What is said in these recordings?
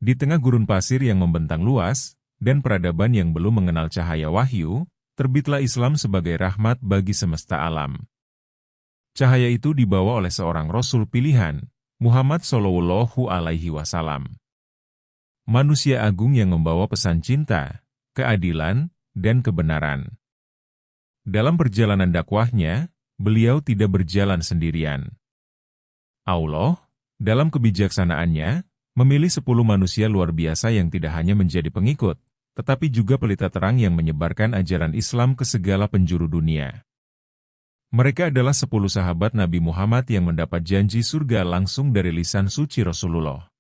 Di tengah gurun pasir yang membentang luas, dan peradaban yang belum mengenal cahaya wahyu, terbitlah Islam sebagai rahmat bagi semesta alam. Cahaya itu dibawa oleh seorang Rasul pilihan, Muhammad Shallallahu Alaihi Wasallam. Manusia agung yang membawa pesan cinta, keadilan, dan kebenaran. Dalam perjalanan dakwahnya, beliau tidak berjalan sendirian. Allah, dalam kebijaksanaannya, memilih 10 manusia luar biasa yang tidak hanya menjadi pengikut, tetapi juga pelita terang yang menyebarkan ajaran Islam ke segala penjuru dunia. Mereka adalah 10 sahabat Nabi Muhammad yang mendapat janji surga langsung dari lisan suci Rasulullah.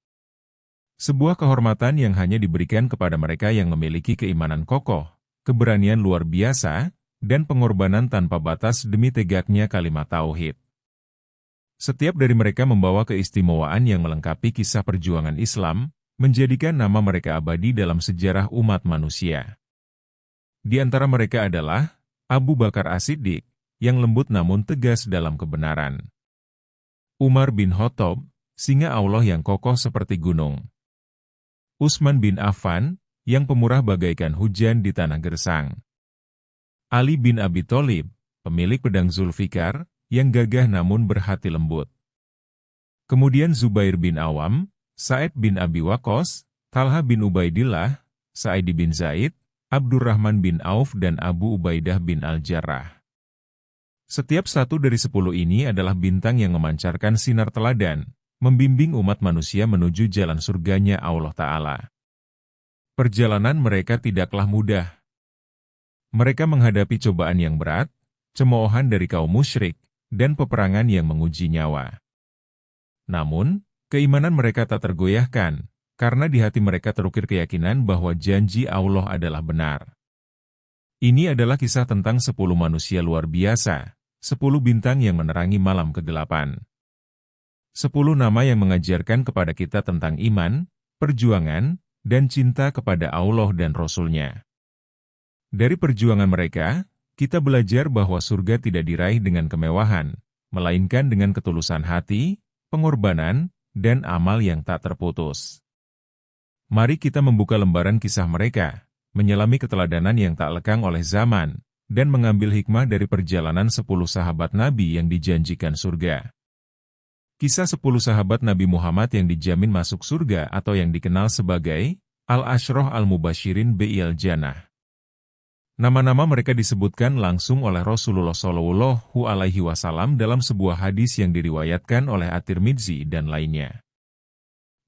Sebuah kehormatan yang hanya diberikan kepada mereka yang memiliki keimanan kokoh, keberanian luar biasa, dan pengorbanan tanpa batas demi tegaknya kalimat tauhid. Setiap dari mereka membawa keistimewaan yang melengkapi kisah perjuangan Islam, menjadikan nama mereka abadi dalam sejarah umat manusia. Di antara mereka adalah Abu Bakar As-Siddiq, yang lembut namun tegas dalam kebenaran. Umar bin Khattab, singa Allah yang kokoh seperti gunung. Utsman bin Affan, yang pemurah bagaikan hujan di tanah gersang. Ali bin Abi Thalib, pemilik pedang Zulfikar, yang gagah namun berhati lembut. Kemudian Zubair bin Awam, Sa'id bin Abi Waqqas, Talha bin Ubaidillah, Sa'id bin Zaid, Abdurrahman bin Auf dan Abu Ubaidah bin Al-Jarrah. Setiap satu dari 10 ini adalah bintang yang memancarkan sinar teladan, membimbing umat manusia menuju jalan surganya Allah Ta'ala. Perjalanan mereka tidaklah mudah. Mereka menghadapi cobaan yang berat, cemoohan dari kaum musyrik, dan peperangan yang menguji nyawa. Namun, keimanan mereka tak tergoyahkan, karena di hati mereka terukir keyakinan bahwa janji Allah adalah benar. Ini adalah kisah tentang 10 manusia luar biasa, 10 bintang yang menerangi malam kegelapan. 10 nama yang mengajarkan kepada kita tentang iman, perjuangan, dan cinta kepada Allah dan Rasul-Nya. Dari perjuangan mereka, kita belajar bahwa surga tidak diraih dengan kemewahan, melainkan dengan ketulusan hati, pengorbanan, dan amal yang tak terputus. Mari kita membuka lembaran kisah mereka, menyelami keteladanan yang tak lekang oleh zaman, dan mengambil hikmah dari perjalanan 10 sahabat Nabi yang dijanjikan surga. Kisah 10 sahabat Nabi Muhammad yang dijamin masuk surga atau yang dikenal sebagai Al-Asyrah Al-Mubasyirin Bil Jannah. Nama-nama mereka disebutkan langsung oleh Rasulullah Shallallahu Alaihi Wasallam dalam sebuah hadis yang diriwayatkan oleh At-Tirmidzi dan lainnya.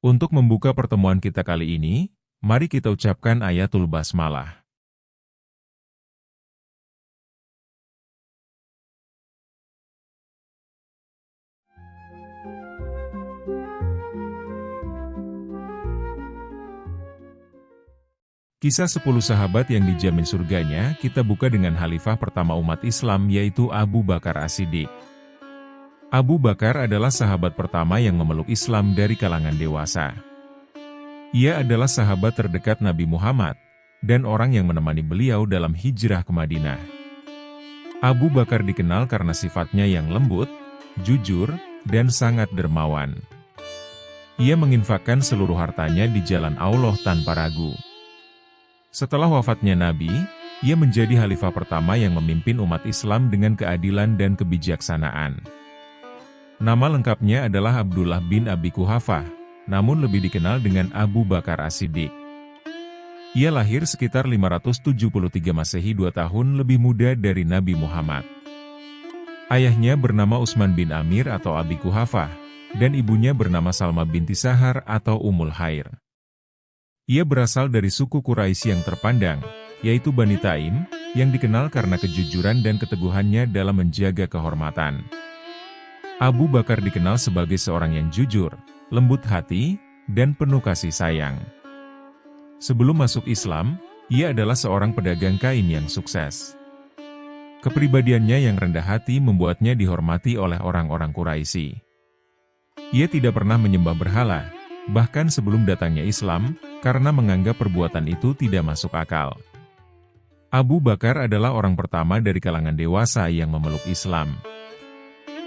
Untuk membuka pertemuan kita kali ini, mari kita ucapkan ayatul basmalah. Kisah 10 sahabat yang dijamin surganya, kita buka dengan khalifah pertama umat Islam yaitu Abu Bakar As-Siddiq. Abu Bakar adalah sahabat pertama yang memeluk Islam dari kalangan dewasa. Ia adalah sahabat terdekat Nabi Muhammad, dan orang yang menemani beliau dalam hijrah ke Madinah. Abu Bakar dikenal karena sifatnya yang lembut, jujur, dan sangat dermawan. Ia menginfakkan seluruh hartanya di jalan Allah tanpa ragu. Setelah wafatnya Nabi, ia menjadi khalifah pertama yang memimpin umat Islam dengan keadilan dan kebijaksanaan. Nama lengkapnya adalah Abdullah bin Abi Quhafah, namun lebih dikenal dengan Abu Bakar As-Siddiq. Ia lahir sekitar 573 Masehi 2 tahun lebih muda dari Nabi Muhammad. Ayahnya bernama Utsman bin Amir atau Abi Quhafah, dan ibunya bernama Salma binti Sahar atau Ummul Khair. Ia berasal dari suku Quraisy yang terpandang, yaitu Bani Taim, yang dikenal karena kejujuran dan keteguhannya dalam menjaga kehormatan. Abu Bakar dikenal sebagai seorang yang jujur, lembut hati, dan penuh kasih sayang. Sebelum masuk Islam, ia adalah seorang pedagang kain yang sukses. Kepribadiannya yang rendah hati membuatnya dihormati oleh orang-orang Quraisy. Ia tidak pernah menyembah berhala, bahkan sebelum datangnya Islam, karena menganggap perbuatan itu tidak masuk akal. Abu Bakar adalah orang pertama dari kalangan dewasa yang memeluk Islam.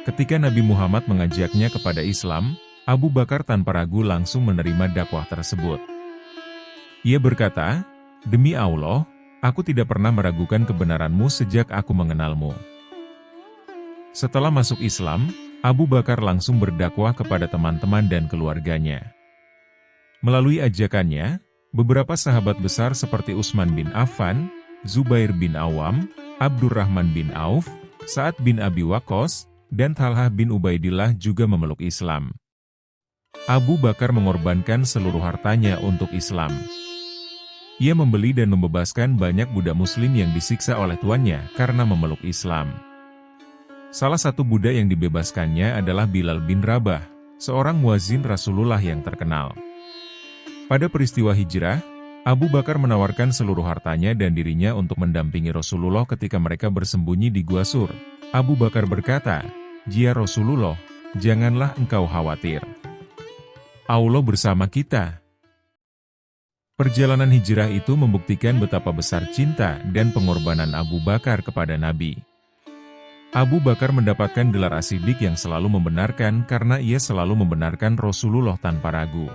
Ketika Nabi Muhammad mengajaknya kepada Islam, Abu Bakar tanpa ragu langsung menerima dakwah tersebut. Ia berkata, "Demi Allah, aku tidak pernah meragukan kebenaranmu sejak aku mengenalmu." Setelah masuk Islam, Abu Bakar langsung berdakwah kepada teman-teman dan keluarganya. Melalui ajakannya, beberapa sahabat besar seperti Utsman bin Affan, Zubair bin Awam, Abdurrahman bin Auf, Sa'ad bin Abi Waqqas, dan Talhah bin Ubaidillah juga memeluk Islam. Abu Bakar mengorbankan seluruh hartanya untuk Islam. Ia membeli dan membebaskan banyak budak muslim yang disiksa oleh tuannya karena memeluk Islam. Salah satu budak yang dibebaskannya adalah Bilal bin Rabah, seorang muazin Rasulullah yang terkenal. Pada peristiwa hijrah, Abu Bakar menawarkan seluruh hartanya dan dirinya untuk mendampingi Rasulullah ketika mereka bersembunyi di Gua Sur. Abu Bakar berkata, "Ya Rasulullah, janganlah engkau khawatir. Allah bersama kita." Perjalanan hijrah itu membuktikan betapa besar cinta dan pengorbanan Abu Bakar kepada Nabi. Abu Bakar mendapatkan gelar As-Siddiq yang selalu membenarkan karena ia selalu membenarkan Rasulullah tanpa ragu.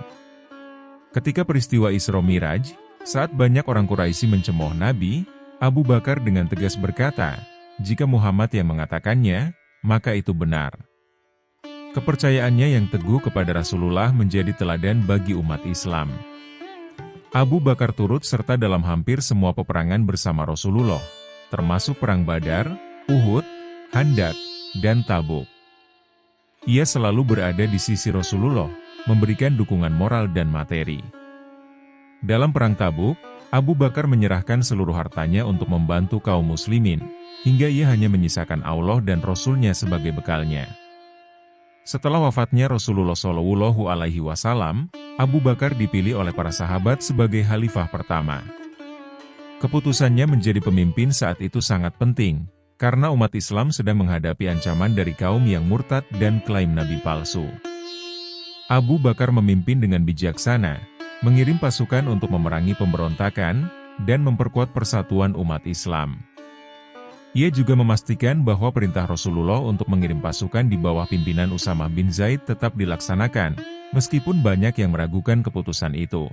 Ketika peristiwa Isra Miraj, saat banyak orang Quraisy mencemooh Nabi, Abu Bakar dengan tegas berkata, "Jika Muhammad yang mengatakannya, maka itu benar." Kepercayaannya yang teguh kepada Rasulullah menjadi teladan bagi umat Islam. Abu Bakar turut serta dalam hampir semua peperangan bersama Rasulullah, termasuk Perang Badar, Uhud, Khandaq, dan Tabuk. Ia selalu berada di sisi Rasulullah, memberikan dukungan moral dan materi. Dalam Perang Tabuk, Abu Bakar menyerahkan seluruh hartanya untuk membantu kaum muslimin, hingga ia hanya menyisakan Allah dan Rasul-Nya sebagai bekalnya. Setelah wafatnya Rasulullah SAW, Abu Bakar dipilih oleh para sahabat sebagai khalifah pertama. Keputusannya menjadi pemimpin saat itu sangat penting, karena umat Islam sedang menghadapi ancaman dari kaum yang murtad dan klaim nabi palsu. Abu Bakar memimpin dengan bijaksana, mengirim pasukan untuk memerangi pemberontakan, dan memperkuat persatuan umat Islam. Ia juga memastikan bahwa perintah Rasulullah untuk mengirim pasukan di bawah pimpinan Usamah bin Zaid tetap dilaksanakan, meskipun banyak yang meragukan keputusan itu.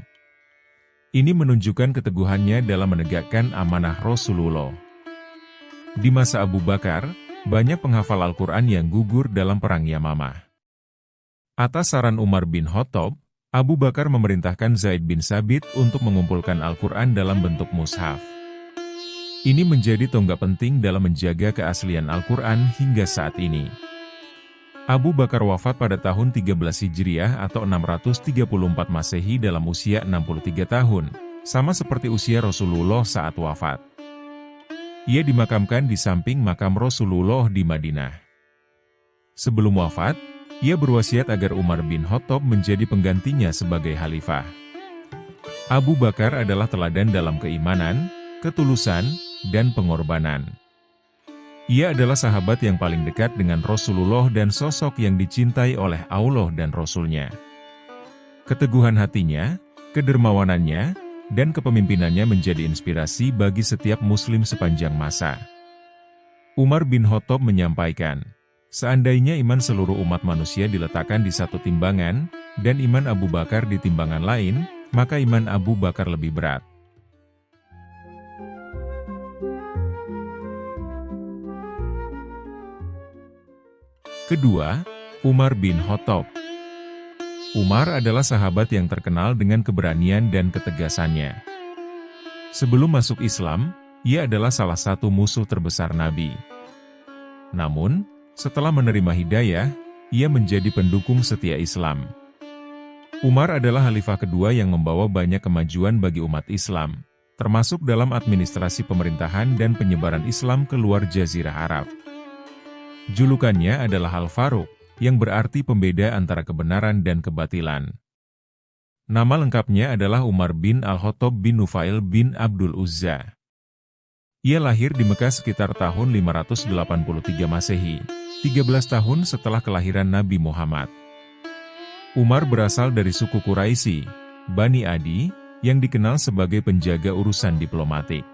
Ini menunjukkan keteguhannya dalam menegakkan amanah Rasulullah. Di masa Abu Bakar, banyak penghafal Al-Quran yang gugur dalam Perang Yamamah. Atas saran Umar bin Khattab, Abu Bakar memerintahkan Zaid bin Sabit untuk mengumpulkan Al-Quran dalam bentuk mushaf. Ini menjadi tonggak penting dalam menjaga keaslian Al-Quran hingga saat ini. Abu Bakar wafat pada tahun 13 Hijriah atau 634 Masehi dalam usia 63 tahun, sama seperti usia Rasulullah saat wafat. Ia dimakamkan di samping makam Rasulullah di Madinah. Sebelum wafat, ia berwasiat agar Umar bin Khattab menjadi penggantinya sebagai khalifah. Abu Bakar adalah teladan dalam keimanan, ketulusan, dan pengorbanan. Ia adalah sahabat yang paling dekat dengan Rasulullah dan sosok yang dicintai oleh Allah dan Rasul-Nya. Keteguhan hatinya, kedermawanannya, dan kepemimpinannya menjadi inspirasi bagi setiap muslim sepanjang masa. Umar bin Khattab menyampaikan, "Seandainya iman seluruh umat manusia diletakkan di satu timbangan, dan iman Abu Bakar di timbangan lain, maka iman Abu Bakar lebih berat." Kedua, Umar bin Khattab. Umar adalah sahabat yang terkenal dengan keberanian dan ketegasannya. Sebelum masuk Islam, ia adalah salah satu musuh terbesar Nabi. Namun, setelah menerima hidayah, ia menjadi pendukung setia Islam. Umar adalah khalifah kedua yang membawa banyak kemajuan bagi umat Islam, termasuk dalam administrasi pemerintahan dan penyebaran Islam ke luar Jazirah Arab. Julukannya adalah Al-Faruq, yang berarti pembeda antara kebenaran dan kebatilan. Nama lengkapnya adalah Umar bin Al-Khattab bin Nufail bin Abdul Uzza. Ia lahir di Mekah sekitar tahun 583 Masehi, 13 tahun setelah kelahiran Nabi Muhammad. Umar berasal dari suku Quraisy, Bani Adi, yang dikenal sebagai penjaga urusan diplomatik.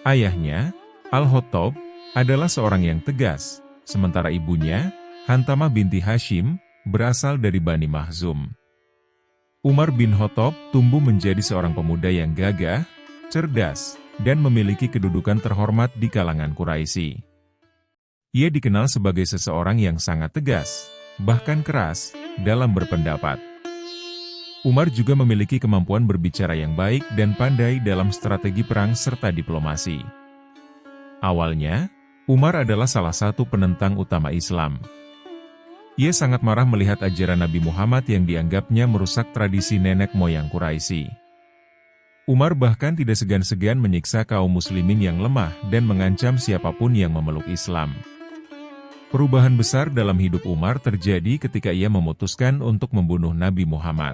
Ayahnya, Al-Khattab, adalah seorang yang tegas, sementara ibunya, Hantamah binti Hashim, berasal dari Bani Makhzum. Umar bin Khattab tumbuh menjadi seorang pemuda yang gagah, cerdas, dan memiliki kedudukan terhormat di kalangan Quraisy. Ia dikenal sebagai seseorang yang sangat tegas, bahkan keras, dalam berpendapat. Umar juga memiliki kemampuan berbicara yang baik dan pandai dalam strategi perang serta diplomasi. Awalnya, Umar adalah salah satu penentang utama Islam. Ia sangat marah melihat ajaran Nabi Muhammad yang dianggapnya merusak tradisi nenek moyang Quraisy. Umar bahkan tidak segan-segan menyiksa kaum muslimin yang lemah dan mengancam siapapun yang memeluk Islam. Perubahan besar dalam hidup Umar terjadi ketika ia memutuskan untuk membunuh Nabi Muhammad.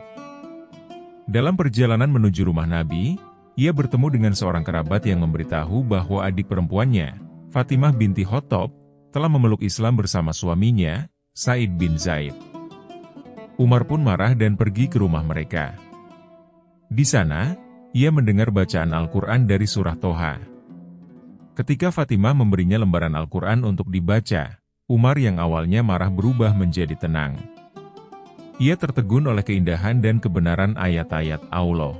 Dalam perjalanan menuju rumah Nabi, ia bertemu dengan seorang kerabat yang memberitahu bahwa adik perempuannya, Fatimah binti Khattab, telah memeluk Islam bersama suaminya, Sa'id bin Zaid. Umar pun marah dan pergi ke rumah mereka. Di sana, ia mendengar bacaan Al-Quran dari surah Toha. Ketika Fatimah memberinya lembaran Al-Quran untuk dibaca, Umar yang awalnya marah berubah menjadi tenang. Ia tertegun oleh keindahan dan kebenaran ayat-ayat Allah.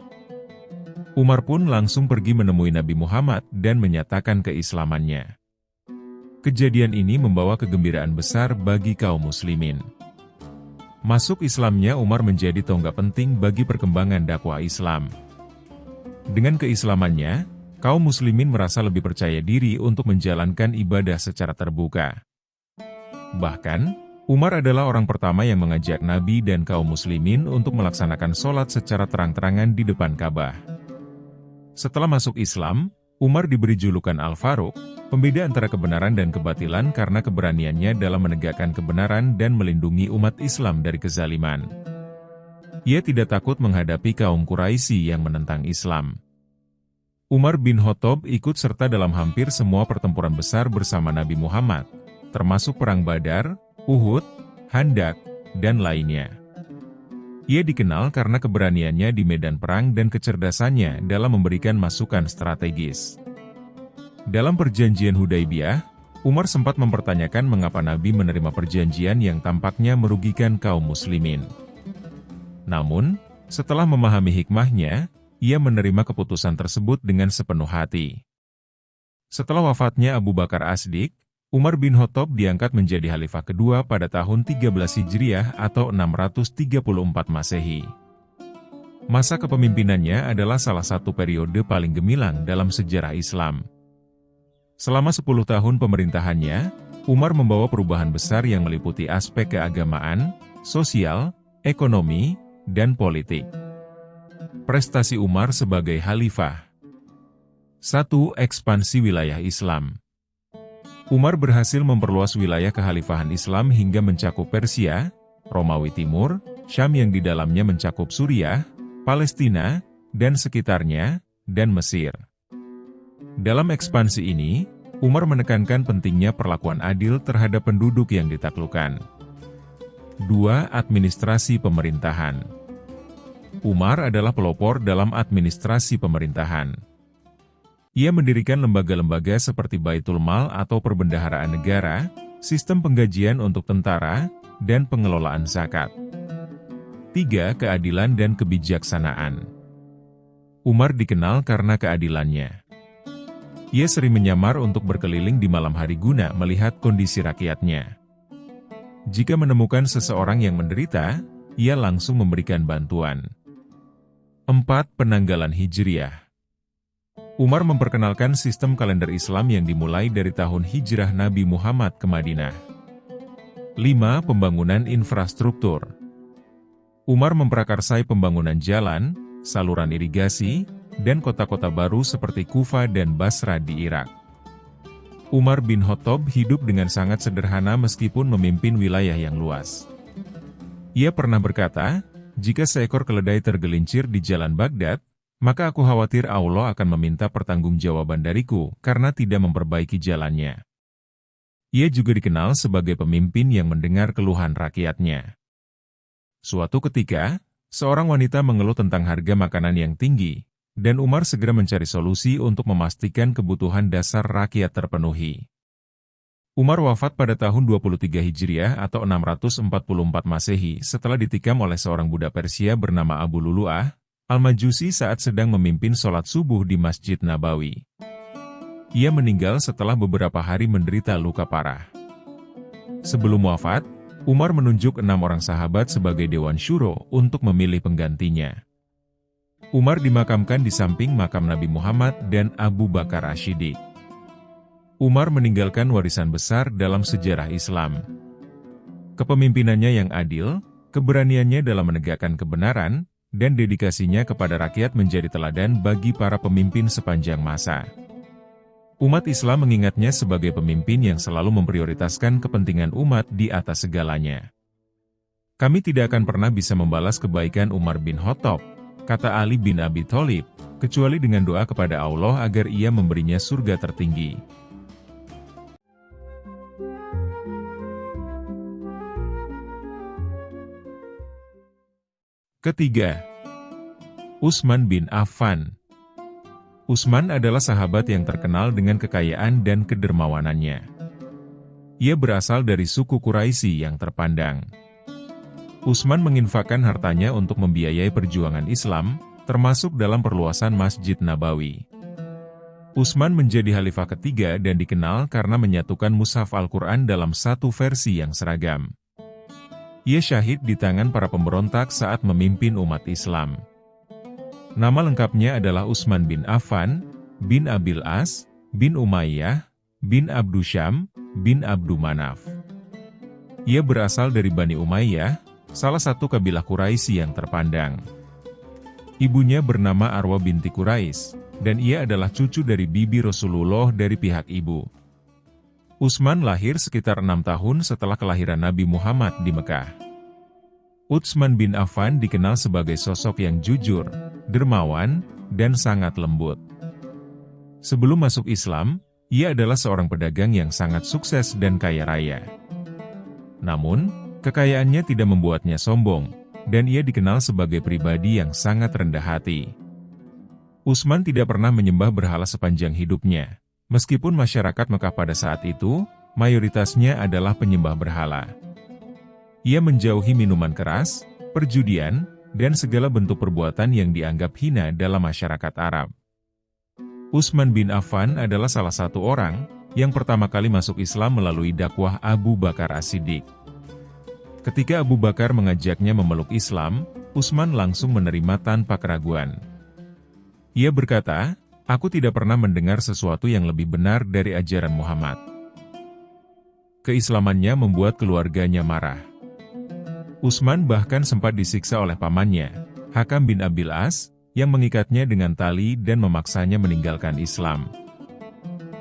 Umar pun langsung pergi menemui Nabi Muhammad dan menyatakan keislamannya. Kejadian ini membawa kegembiraan besar bagi kaum muslimin. Masuk Islamnya Umar menjadi tonggak penting bagi perkembangan dakwah Islam. Dengan keislamannya, kaum muslimin merasa lebih percaya diri untuk menjalankan ibadah secara terbuka. Bahkan, Umar adalah orang pertama yang mengajak Nabi dan kaum muslimin untuk melaksanakan sholat secara terang-terangan di depan Ka'bah. Setelah masuk Islam, Umar diberi julukan Al-Faruq, pembeda antara kebenaran dan kebatilan karena keberaniannya dalam menegakkan kebenaran dan melindungi umat Islam dari kezaliman. Ia tidak takut menghadapi kaum Quraisy yang menentang Islam. Umar bin Khattab ikut serta dalam hampir semua pertempuran besar bersama Nabi Muhammad, termasuk Perang Badar, Uhud, Handak, dan lainnya. Ia dikenal karena keberaniannya di medan perang dan kecerdasannya dalam memberikan masukan strategis. Dalam perjanjian Hudaybiyah, Umar sempat mempertanyakan mengapa Nabi menerima perjanjian yang tampaknya merugikan kaum muslimin. Namun, setelah memahami hikmahnya, ia menerima keputusan tersebut dengan sepenuh hati. Setelah wafatnya Abu Bakar As-Siddiq, Umar bin Khattab diangkat menjadi khalifah kedua pada tahun 13 Hijriah atau 634 Masehi. Masa kepemimpinannya adalah salah satu periode paling gemilang dalam sejarah Islam. Selama 10 tahun pemerintahannya, Umar membawa perubahan besar yang meliputi aspek keagamaan, sosial, ekonomi, dan politik. Prestasi Umar sebagai khalifah. 1. Ekspansi wilayah Islam. Umar berhasil memperluas wilayah kekhalifahan Islam hingga mencakup Persia, Romawi Timur, Syam yang di dalamnya mencakup Suriah, Palestina, dan sekitarnya, dan Mesir. Dalam ekspansi ini, Umar menekankan pentingnya perlakuan adil terhadap penduduk yang ditaklukkan. 2. Administrasi pemerintahan. Umar adalah pelopor dalam administrasi pemerintahan. Ia mendirikan lembaga-lembaga seperti Baitul Mal atau Perbendaharaan Negara, sistem penggajian untuk tentara, dan pengelolaan zakat. 3. Keadilan dan kebijaksanaan. Umar dikenal karena keadilannya. Ia sering menyamar untuk berkeliling di malam hari guna melihat kondisi rakyatnya. Jika menemukan seseorang yang menderita, ia langsung memberikan bantuan. 4. Penanggalan Hijriah. Umar memperkenalkan sistem kalender Islam yang dimulai dari tahun hijrah Nabi Muhammad ke Madinah. 5. Pembangunan infrastruktur. Umar memprakarsai pembangunan jalan, saluran irigasi, dan kota-kota baru seperti Kufa dan Basra di Irak. Umar bin Khattab hidup dengan sangat sederhana meskipun memimpin wilayah yang luas. Ia pernah berkata, "Jika seekor keledai tergelincir di jalan Baghdad, maka aku khawatir Allah akan meminta pertanggungjawaban dariku karena tidak memperbaiki jalannya." Ia juga dikenal sebagai pemimpin yang mendengar keluhan rakyatnya. Suatu ketika, seorang wanita mengeluh tentang harga makanan yang tinggi, dan Umar segera mencari solusi untuk memastikan kebutuhan dasar rakyat terpenuhi. Umar wafat pada tahun 23 Hijriah atau 644 Masehi setelah ditikam oleh seorang budak Persia bernama Abu Lulu'ah Al-Majusi saat sedang memimpin sholat subuh di Masjid Nabawi. Ia meninggal setelah beberapa hari menderita luka parah. Sebelum wafat, Umar menunjuk 6 orang sahabat sebagai Dewan Syuro untuk memilih penggantinya. Umar dimakamkan di samping makam Nabi Muhammad dan Abu Bakar As-Siddiq. Umar meninggalkan warisan besar dalam sejarah Islam. Kepemimpinannya yang adil, keberaniannya dalam menegakkan kebenaran, dan dedikasinya kepada rakyat menjadi teladan bagi para pemimpin sepanjang masa. Umat Islam mengingatnya sebagai pemimpin yang selalu memprioritaskan kepentingan umat di atas segalanya. Kami tidak akan pernah bisa membalas kebaikan Umar bin Khattab, kata Ali bin Abi Thalib, kecuali dengan doa kepada Allah agar ia memberinya surga tertinggi. Ketiga, Utsman bin Affan. Utsman adalah sahabat yang terkenal dengan kekayaan dan kedermawanannya. Ia berasal dari suku Quraisy yang terpandang. Utsman menginfakkan hartanya untuk membiayai perjuangan Islam, termasuk dalam perluasan Masjid Nabawi. Utsman menjadi khalifah ketiga dan dikenal karena menyatukan mushaf Al-Quran dalam satu versi yang seragam. Ia syahid di tangan para pemberontak saat memimpin umat Islam. Nama lengkapnya adalah Utsman bin Affan, bin Abil As, bin Umayyah, bin Abdu Syam, bin Abdu Manaf. Ia berasal dari Bani Umayyah, salah satu kabilah Quraisy yang terpandang. Ibunya bernama Arwa binti Quraisy, dan ia adalah cucu dari bibi Rasulullah dari pihak ibu. Utsman lahir sekitar 6 tahun setelah kelahiran Nabi Muhammad di Mekah. Utsman bin Affan dikenal sebagai sosok yang jujur, dermawan, dan sangat lembut. Sebelum masuk Islam, ia adalah seorang pedagang yang sangat sukses dan kaya raya. Namun, kekayaannya tidak membuatnya sombong, dan ia dikenal sebagai pribadi yang sangat rendah hati. Utsman tidak pernah menyembah berhala sepanjang hidupnya. Meskipun masyarakat Mekah pada saat itu, mayoritasnya adalah penyembah berhala. Ia menjauhi minuman keras, perjudian, dan segala bentuk perbuatan yang dianggap hina dalam masyarakat Arab. Utsman bin Affan adalah salah satu orang yang pertama kali masuk Islam melalui dakwah Abu Bakar As-Siddiq. Ketika Abu Bakar mengajaknya memeluk Islam, Utsman langsung menerima tanpa keraguan. Ia berkata, "Aku tidak pernah mendengar sesuatu yang lebih benar dari ajaran Muhammad." Keislamannya membuat keluarganya marah. Utsman bahkan sempat disiksa oleh pamannya, Hakam bin Abil As, yang mengikatnya dengan tali dan memaksanya meninggalkan Islam.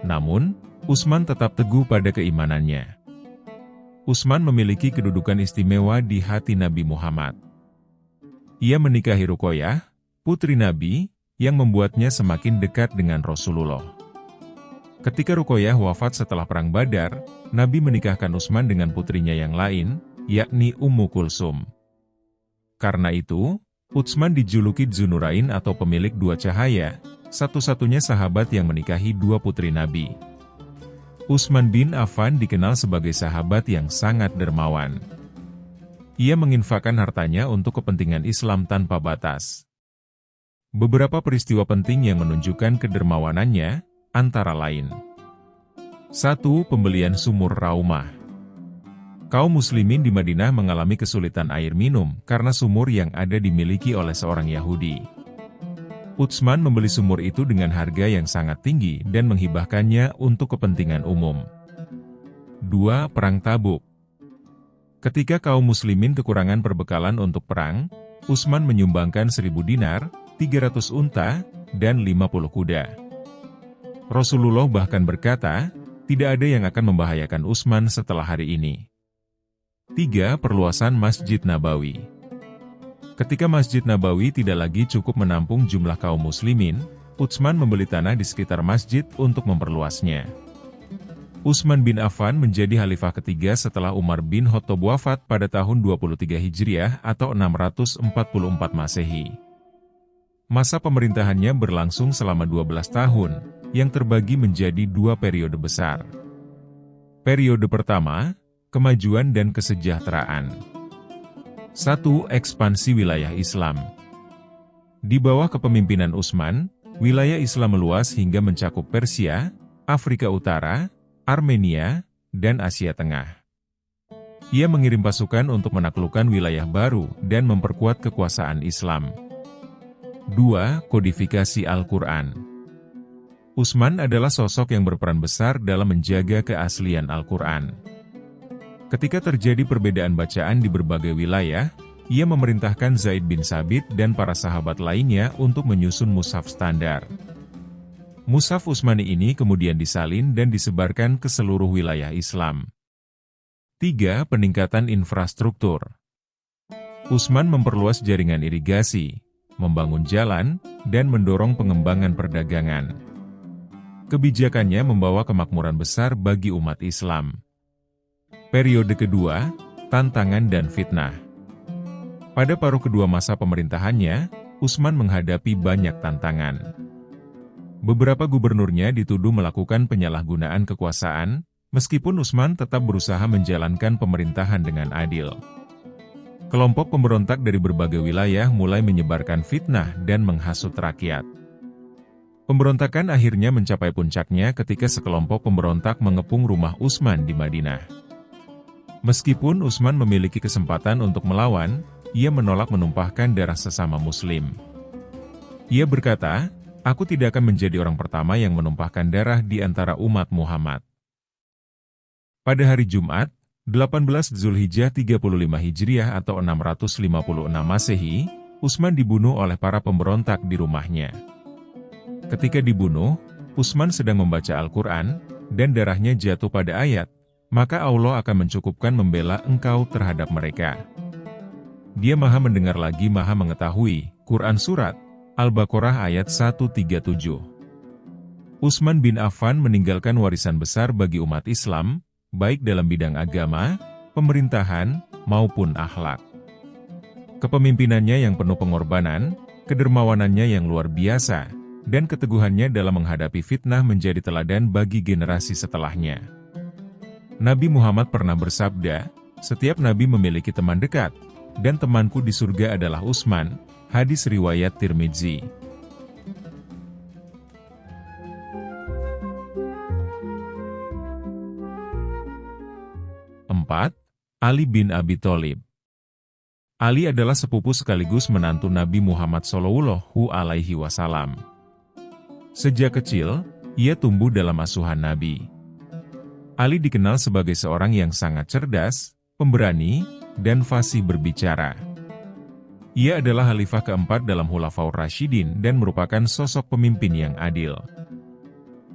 Namun, Utsman tetap teguh pada keimanannya. Utsman memiliki kedudukan istimewa di hati Nabi Muhammad. Ia menikahi Ruqayyah, putri Nabi, yang membuatnya semakin dekat dengan Rasulullah. Ketika Ruqayyah wafat setelah Perang Badar, Nabi menikahkan Utsman dengan putrinya yang lain, yakni Ummu Kulsum. Karena itu, Utsman dijuluki Dzunurain atau pemilik dua cahaya, satu-satunya sahabat yang menikahi dua putri Nabi. Utsman bin Affan dikenal sebagai sahabat yang sangat dermawan. Ia menginfakkan hartanya untuk kepentingan Islam tanpa batas. Beberapa peristiwa penting yang menunjukkan kedermawanannya, antara lain. 1. Pembelian sumur Raumah. Kaum muslimin di Madinah mengalami kesulitan air minum karena sumur yang ada dimiliki oleh seorang Yahudi. Utsman membeli sumur itu dengan harga yang sangat tinggi dan menghibahkannya untuk kepentingan umum. 2. Perang Tabuk. Ketika kaum muslimin kekurangan perbekalan untuk perang, Utsman menyumbangkan 1.000 dinar, 300 unta, dan 50 kuda. Rasulullah bahkan berkata, tidak ada yang akan membahayakan Utsman setelah hari ini. 3. Perluasan Masjid Nabawi. Ketika Masjid Nabawi tidak lagi cukup menampung jumlah kaum muslimin, Utsman membeli tanah di sekitar masjid untuk memperluasnya. Utsman bin Affan menjadi khalifah ketiga setelah Umar bin Khattab wafat pada tahun 23 Hijriah atau 644 Masehi. Masa pemerintahannya berlangsung selama 12 tahun, yang terbagi menjadi 2 periode besar. Periode pertama, kemajuan dan kesejahteraan. 1. Ekspansi wilayah Islam. Di bawah kepemimpinan Utsman, wilayah Islam meluas hingga mencakup Persia, Afrika Utara, Armenia, dan Asia Tengah. Ia mengirim pasukan untuk menaklukkan wilayah baru dan memperkuat kekuasaan Islam. 2. Kodifikasi Al-Quran. Utsman adalah sosok yang berperan besar dalam menjaga keaslian Al-Quran. Ketika terjadi perbedaan bacaan di berbagai wilayah, ia memerintahkan Zaid bin Tsabit dan para sahabat lainnya untuk menyusun mushaf standar. Mushaf Utsmani ini kemudian disalin dan disebarkan ke seluruh wilayah Islam. 3. Peningkatan infrastruktur. Utsman memperluas jaringan irigasi, membangun jalan, dan mendorong pengembangan perdagangan. Kebijakannya membawa kemakmuran besar bagi umat Islam. Periode kedua, tantangan dan fitnah. Pada paruh kedua masa pemerintahannya, Utsman menghadapi banyak tantangan. Beberapa gubernurnya dituduh melakukan penyalahgunaan kekuasaan, meskipun Utsman tetap berusaha menjalankan pemerintahan dengan adil. Kelompok pemberontak dari berbagai wilayah mulai menyebarkan fitnah dan menghasut rakyat. Pemberontakan akhirnya mencapai puncaknya ketika sekelompok pemberontak mengepung rumah Utsman di Madinah. Meskipun Utsman memiliki kesempatan untuk melawan, ia menolak menumpahkan darah sesama Muslim. Ia berkata, "Aku tidak akan menjadi orang pertama yang menumpahkan darah di antara umat Muhammad." Pada hari Jumat, 18 Zulhijjah 35 Hijriah atau 656 Masehi, Utsman dibunuh oleh para pemberontak di rumahnya. Ketika dibunuh, Utsman sedang membaca Al-Quran, dan darahnya jatuh pada ayat, "Maka Allah akan mencukupkan membela engkau terhadap mereka." Dia Maha mendengar lagi Maha mengetahui. Quran Surat Al-Baqarah ayat 137. Utsman bin Affan meninggalkan warisan besar bagi umat Islam, baik dalam bidang agama, pemerintahan, maupun akhlak. Kepemimpinannya yang penuh pengorbanan, kedermawanannya yang luar biasa, dan keteguhannya dalam menghadapi fitnah menjadi teladan bagi generasi setelahnya. Nabi Muhammad pernah bersabda, "Setiap nabi memiliki teman dekat, dan temanku di surga adalah Utsman." Hadis riwayat Tirmidzi. 4. Ali bin Abi Thalib. Ali adalah sepupu sekaligus menantu Nabi Muhammad SAW. Sejak kecil, ia tumbuh dalam asuhan Nabi. Ali dikenal sebagai seorang yang sangat cerdas, pemberani, dan fasih berbicara. Ia adalah khalifah keempat dalam Khulafaur Rasyidin dan merupakan sosok pemimpin yang adil.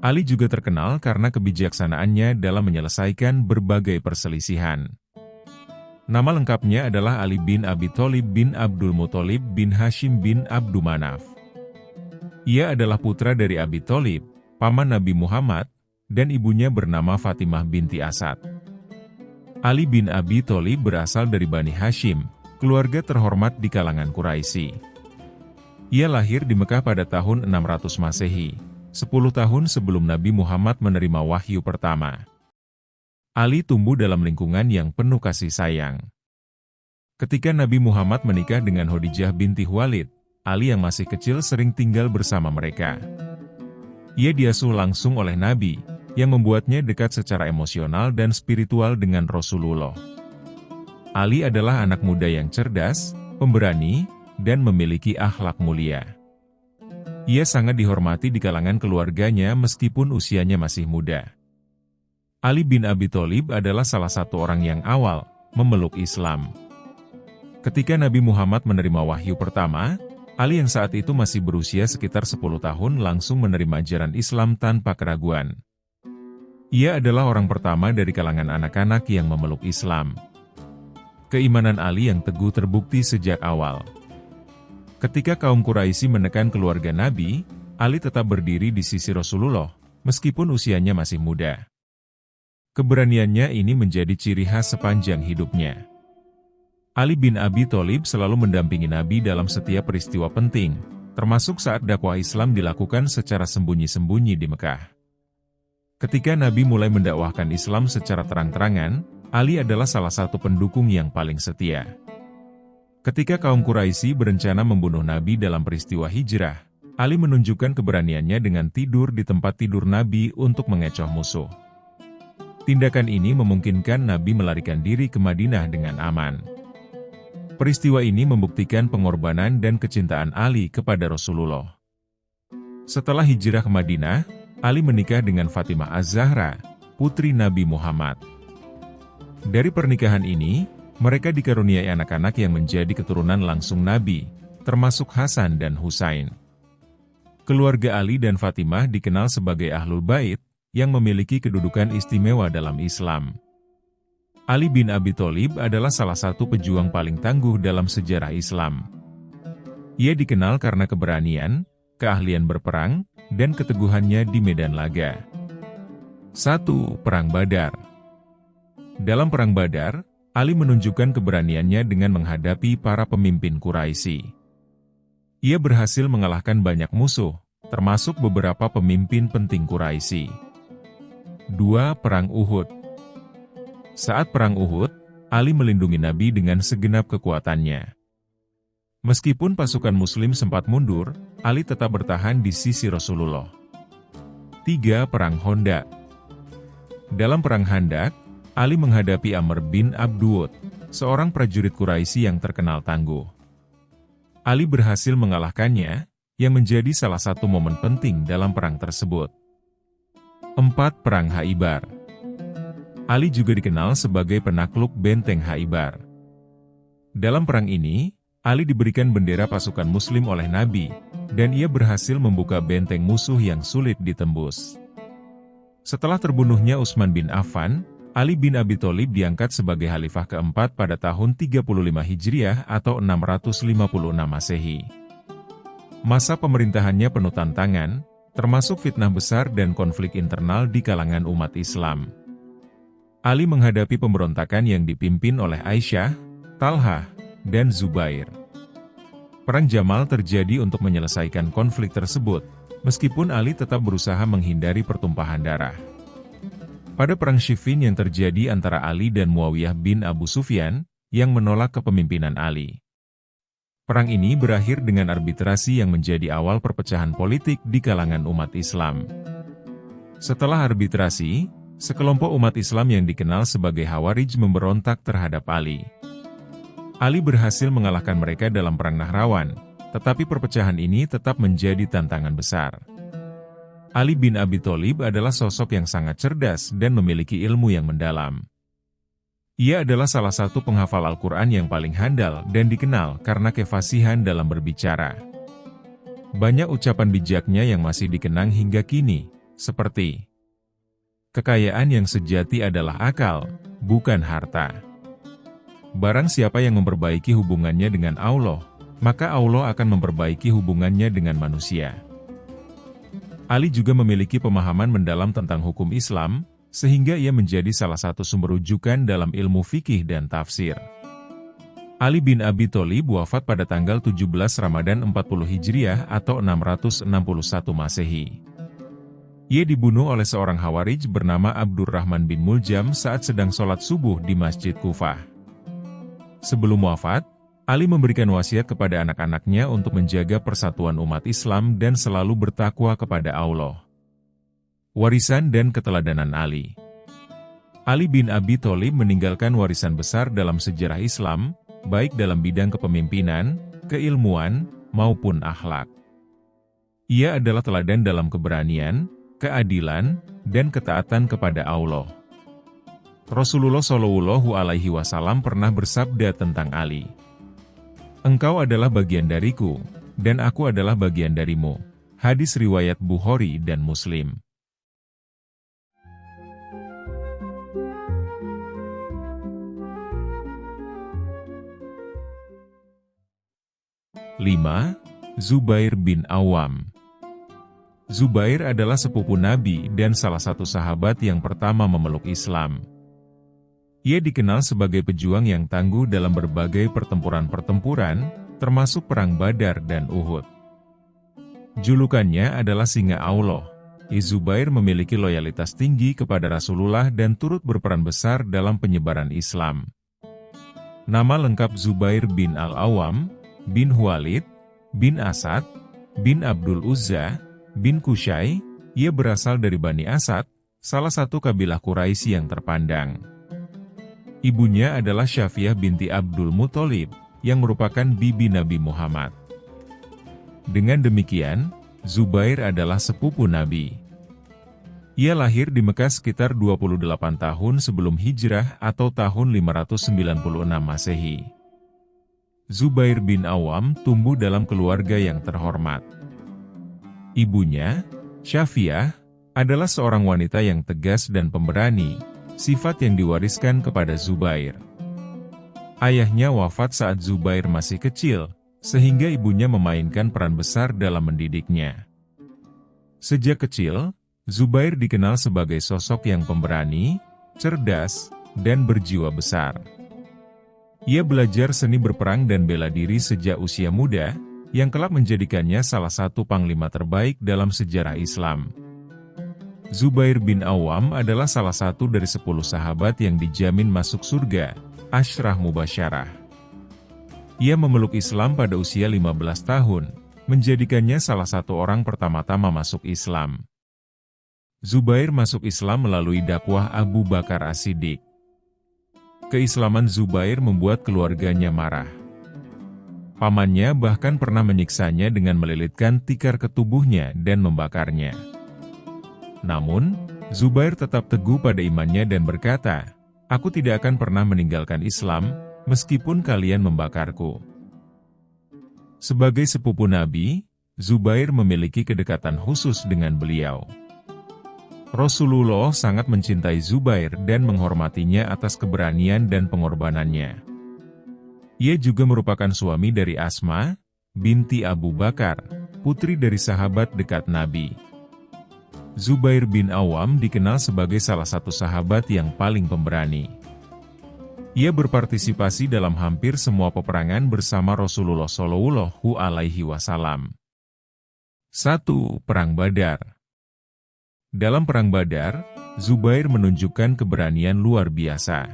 Ali juga terkenal karena kebijaksanaannya dalam menyelesaikan berbagai perselisihan. Nama lengkapnya adalah Ali bin Abi Thalib bin Abdul Muthalib bin Hashim bin Abdu Manaf. Ia adalah putra dari Abi Thalib, paman Nabi Muhammad, dan ibunya bernama Fatimah binti Asad. Ali bin Abi Thalib berasal dari Bani Hashim, keluarga terhormat di kalangan Quraisy. Ia lahir di Mekah pada tahun 600 Masehi, 10 tahun sebelum Nabi Muhammad menerima wahyu pertama. Ali tumbuh dalam lingkungan yang penuh kasih sayang. Ketika Nabi Muhammad menikah dengan Khadijah binti Khuwailid, Ali yang masih kecil sering tinggal bersama mereka. Ia diasuh langsung oleh Nabi, yang membuatnya dekat secara emosional dan spiritual dengan Rasulullah. Ali adalah anak muda yang cerdas, pemberani, dan memiliki akhlak mulia. Ia sangat dihormati di kalangan keluarganya meskipun usianya masih muda. Ali bin Abi Thalib adalah salah satu orang yang awal memeluk Islam. Ketika Nabi Muhammad menerima wahyu pertama, Ali yang saat itu masih berusia sekitar 10 tahun langsung menerima ajaran Islam tanpa keraguan. Ia adalah orang pertama dari kalangan anak-anak yang memeluk Islam. Keimanan Ali yang teguh terbukti sejak awal. Ketika kaum Quraisy menekan keluarga Nabi, Ali tetap berdiri di sisi Rasulullah, meskipun usianya masih muda. Keberaniannya ini menjadi ciri khas sepanjang hidupnya. Ali bin Abi Thalib selalu mendampingi Nabi dalam setiap peristiwa penting, termasuk saat dakwah Islam dilakukan secara sembunyi-sembunyi di Mekah. Ketika Nabi mulai mendakwahkan Islam secara terang-terangan, Ali adalah salah satu pendukung yang paling setia. Ketika kaum Quraisy berencana membunuh Nabi dalam peristiwa hijrah, Ali menunjukkan keberaniannya dengan tidur di tempat tidur Nabi untuk mengecoh musuh. Tindakan ini memungkinkan Nabi melarikan diri ke Madinah dengan aman. Peristiwa ini membuktikan pengorbanan dan kecintaan Ali kepada Rasulullah. Setelah hijrah ke Madinah, Ali menikah dengan Fatimah Az-Zahra, putri Nabi Muhammad. Dari pernikahan ini, mereka dikaruniai anak-anak yang menjadi keturunan langsung Nabi, termasuk Hasan dan Husain. Keluarga Ali dan Fatimah dikenal sebagai Ahlul Bait, yang memiliki kedudukan istimewa dalam Islam. Ali bin Abi Thalib adalah salah satu pejuang paling tangguh dalam sejarah Islam. Ia dikenal karena keberanian, keahlian berperang, dan keteguhannya di medan laga. 1. Perang Badar. Dalam Perang Badar, Ali menunjukkan keberaniannya dengan menghadapi para pemimpin Quraisy. Ia berhasil mengalahkan banyak musuh, termasuk beberapa pemimpin penting Quraisy. 2. Perang Uhud. Saat Perang Uhud, Ali melindungi Nabi dengan segenap kekuatannya. Meskipun pasukan Muslim sempat mundur, Ali tetap bertahan di sisi Rasulullah. 3. Perang Khandaq. Dalam Perang Khandaq, Ali menghadapi Amr bin Abduwud, seorang prajurit Quraisy yang terkenal tangguh. Ali berhasil mengalahkannya, yang menjadi salah satu momen penting dalam perang tersebut. 4. Perang Khaibar. Ali juga dikenal sebagai penakluk benteng Khaibar. Dalam perang ini, Ali diberikan bendera pasukan Muslim oleh Nabi, dan ia berhasil membuka benteng musuh yang sulit ditembus. Setelah terbunuhnya Utsman bin Affan, Ali bin Abi Thalib diangkat sebagai khalifah keempat pada tahun 35 Hijriah atau 656 Masehi. Masa pemerintahannya penuh tantangan, termasuk fitnah besar dan konflik internal di kalangan umat Islam. Ali menghadapi pemberontakan yang dipimpin oleh Aisyah, Talhah, dan Zubair. Perang Jamal terjadi untuk menyelesaikan konflik tersebut, meskipun Ali tetap berusaha menghindari pertumpahan darah. Pada Perang Siffin yang terjadi antara Ali dan Muawiyah bin Abu Sufyan, yang menolak kepemimpinan Ali. Perang ini berakhir dengan arbitrasi yang menjadi awal perpecahan politik di kalangan umat Islam. Setelah arbitrasi, sekelompok umat Islam yang dikenal sebagai Khawarij memberontak terhadap Ali. Ali berhasil mengalahkan mereka dalam Perang Nahrawan, tetapi perpecahan ini tetap menjadi tantangan besar. Ali bin Abi Thalib adalah sosok yang sangat cerdas dan memiliki ilmu yang mendalam. Ia adalah salah satu penghafal Al-Quran yang paling handal dan dikenal karena kefasihan dalam berbicara. Banyak ucapan bijaknya yang masih dikenang hingga kini, seperti kekayaan yang sejati adalah akal, bukan harta. Barang siapa yang memperbaiki hubungannya dengan Allah, maka Allah akan memperbaiki hubungannya dengan manusia. Ali juga memiliki pemahaman mendalam tentang hukum Islam, sehingga ia menjadi salah satu sumber rujukan dalam ilmu fikih dan tafsir. Ali bin Abi Thalib wafat pada tanggal 17 Ramadan 40 Hijriah atau 661 Masehi. Ia dibunuh oleh seorang Khawarij bernama Abdurrahman bin Muljam saat sedang sholat subuh di Masjid Kufah. Sebelum wafat, Ali memberikan wasiat kepada anak-anaknya untuk menjaga persatuan umat Islam dan selalu bertakwa kepada Allah. Warisan dan keteladanan Ali. Ali bin Abi Thalib meninggalkan warisan besar dalam sejarah Islam, baik dalam bidang kepemimpinan, keilmuan, maupun akhlak. Ia adalah teladan dalam keberanian, keadilan, dan ketaatan kepada Allah. Rasulullah Shallallahu Alaihi Wasallam pernah bersabda tentang Ali, "Engkau adalah bagian dariku, dan aku adalah bagian darimu." Hadis riwayat Bukhari dan Muslim. Lima, Zubair bin Awam. Zubair adalah sepupu Nabi dan salah satu sahabat yang pertama memeluk Islam. Ia dikenal sebagai pejuang yang tangguh dalam berbagai pertempuran-pertempuran, termasuk Perang Badar dan Uhud. Julukannya adalah Singa Allah, Zubair memiliki loyalitas tinggi kepada Rasulullah dan turut berperan besar dalam penyebaran Islam. Nama lengkap Zubair bin Al-Awwam, bin Khuwailid, bin Asad, bin Abdul Uzza, bin Qusay. Ia berasal dari Bani Asad, salah satu kabilah Quraisy yang terpandang. Ibunya adalah Syafiah binti Abdul Muthalib, yang merupakan bibi Nabi Muhammad. Dengan demikian, Zubair adalah sepupu Nabi. Ia lahir di Mekah sekitar 28 tahun sebelum hijrah atau tahun 596 Masehi. Zubair bin Awam tumbuh dalam keluarga yang terhormat. Ibunya, Syafiah, adalah seorang wanita yang tegas dan pemberani, sifat yang diwariskan kepada Zubair. Ayahnya wafat saat Zubair masih kecil, sehingga ibunya memainkan peran besar dalam mendidiknya. Sejak kecil, Zubair dikenal sebagai sosok yang pemberani, cerdas, dan berjiwa besar. Ia belajar seni berperang dan bela diri sejak usia muda, yang kelak menjadikannya salah satu panglima terbaik dalam sejarah Islam. Zubair bin Awam adalah salah satu dari 10 sahabat yang dijamin masuk surga, Asyrah Mubasyarah. Ia memeluk Islam pada usia 15 tahun, menjadikannya salah satu orang pertama-tama masuk Islam. Zubair masuk Islam melalui dakwah Abu Bakar As-Siddiq. Keislaman Zubair membuat keluarganya marah. Pamannya bahkan pernah menyiksanya dengan melilitkan tikar ke tubuhnya dan membakarnya. Namun, Zubair tetap teguh pada imannya dan berkata, "Aku tidak akan pernah meninggalkan Islam, meskipun kalian membakarku." Sebagai sepupu Nabi, Zubair memiliki kedekatan khusus dengan beliau. Rasulullah sangat mencintai Zubair dan menghormatinya atas keberanian dan pengorbanannya. Ia juga merupakan suami dari Asma, binti Abu Bakar, putri dari sahabat dekat Nabi. Zubair bin Awam dikenal sebagai salah satu sahabat yang paling pemberani. Ia berpartisipasi dalam hampir semua peperangan bersama Rasulullah Shallallahu Alaihi Wasallam. 1. Perang Badar. Dalam Perang Badar, Zubair menunjukkan keberanian luar biasa.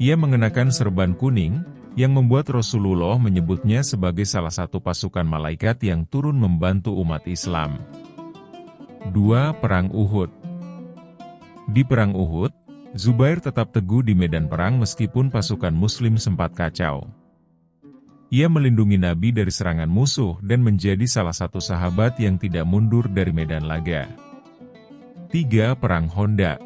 Ia mengenakan serban kuning, yang membuat Rasulullah menyebutnya sebagai salah satu pasukan malaikat yang turun membantu umat Islam. 2. Perang Uhud. Di Perang Uhud, Zubair tetap teguh di medan perang meskipun pasukan Muslim sempat kacau. Ia melindungi Nabi dari serangan musuh dan menjadi salah satu sahabat yang tidak mundur dari medan laga. 3. Perang Khandaq.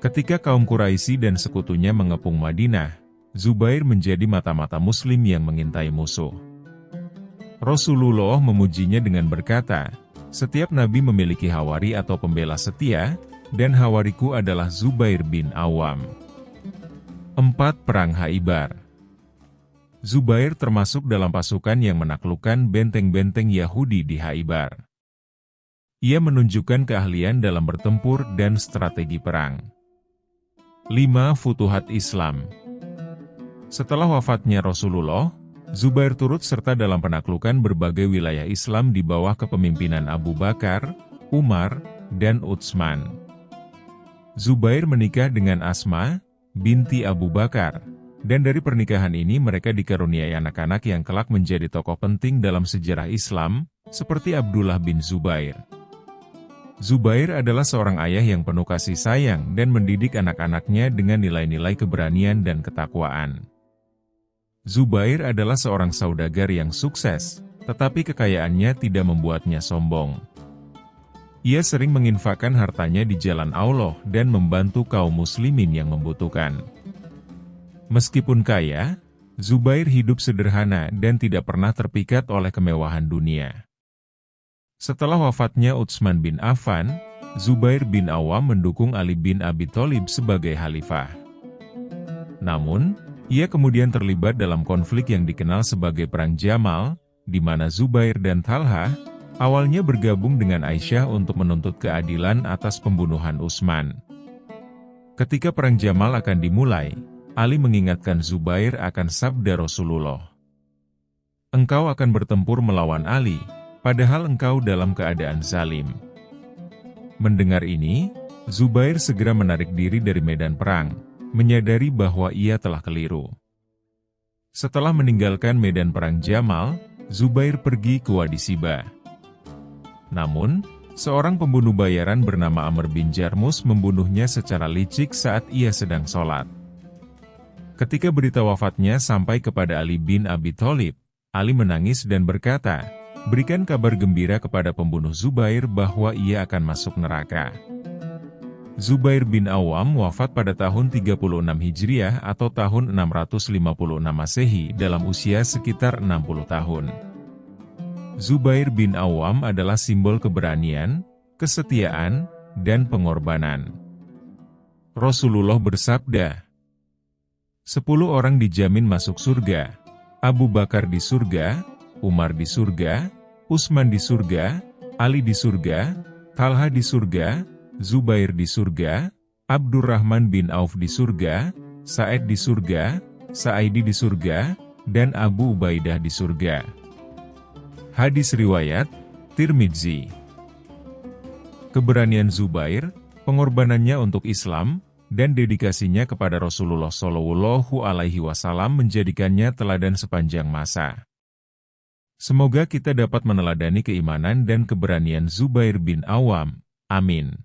Ketika kaum Quraisy dan sekutunya mengepung Madinah, Zubair menjadi mata-mata Muslim yang mengintai musuh. Rasulullah memujinya dengan berkata, "Setiap Nabi memiliki hawari atau pembela setia, dan hawariku adalah Zubair bin Awam." 4. Perang Khaybar. Zubair termasuk dalam pasukan yang menaklukkan benteng-benteng Yahudi di Khaybar. Ia menunjukkan keahlian dalam bertempur dan strategi perang. 5. Futuhat Islam. Setelah wafatnya Rasulullah, Zubair turut serta dalam penaklukan berbagai wilayah Islam di bawah kepemimpinan Abu Bakar, Umar, dan Utsman. Zubair menikah dengan Asma, binti Abu Bakar, dan dari pernikahan ini mereka dikaruniai anak-anak yang kelak menjadi tokoh penting dalam sejarah Islam, seperti Abdullah bin Zubair. Zubair adalah seorang ayah yang penuh kasih sayang dan mendidik anak-anaknya dengan nilai-nilai keberanian dan ketakwaan. Zubair adalah seorang saudagar yang sukses, tetapi kekayaannya tidak membuatnya sombong. Ia sering menginfakkan hartanya di jalan Allah dan membantu kaum muslimin yang membutuhkan. Meskipun kaya, Zubair hidup sederhana dan tidak pernah terpikat oleh kemewahan dunia. Setelah wafatnya Utsman bin Affan, Zubair bin Awam mendukung Ali bin Abi Thalib sebagai khalifah. Namun, ia kemudian terlibat dalam konflik yang dikenal sebagai Perang Jamal, di mana Zubair dan Talha awalnya bergabung dengan Aisyah untuk menuntut keadilan atas pembunuhan Utsman. Ketika Perang Jamal akan dimulai, Ali mengingatkan Zubair akan sabda Rasulullah. "Engkau akan bertempur melawan Ali, padahal engkau dalam keadaan zalim." Mendengar ini, Zubair segera menarik diri dari medan perang, menyadari bahwa ia telah keliru. Setelah meninggalkan medan perang Jamal, Zubair pergi ke Wadi Siba. Namun, seorang pembunuh bayaran bernama Amr bin Jarmus membunuhnya secara licik saat ia sedang sholat. Ketika berita wafatnya sampai kepada Ali bin Abi Thalib, Ali menangis dan berkata, "Berikan kabar gembira kepada pembunuh Zubair bahwa ia akan masuk neraka." Zubair bin Awam wafat pada tahun 36 Hijriah atau tahun 656 Masehi dalam usia sekitar 60 tahun. Zubair bin Awam adalah simbol keberanian, kesetiaan, dan pengorbanan. Rasulullah bersabda, 10 orang dijamin masuk surga, Abu Bakar di surga, Umar di surga, Utsman di surga, Ali di surga, Talha di surga, Zubair di surga, Abdurrahman bin Auf di surga, Sa'id di surga, Sa'idi di surga, dan Abu Ubaidah di surga. Hadis riwayat Tirmidzi. Keberanian Zubair, pengorbanannya untuk Islam, dan dedikasinya kepada Rasulullah Shallallahu Alaihi Wasallam menjadikannya teladan sepanjang masa. Semoga kita dapat meneladani keimanan dan keberanian Zubair bin Awam. Amin.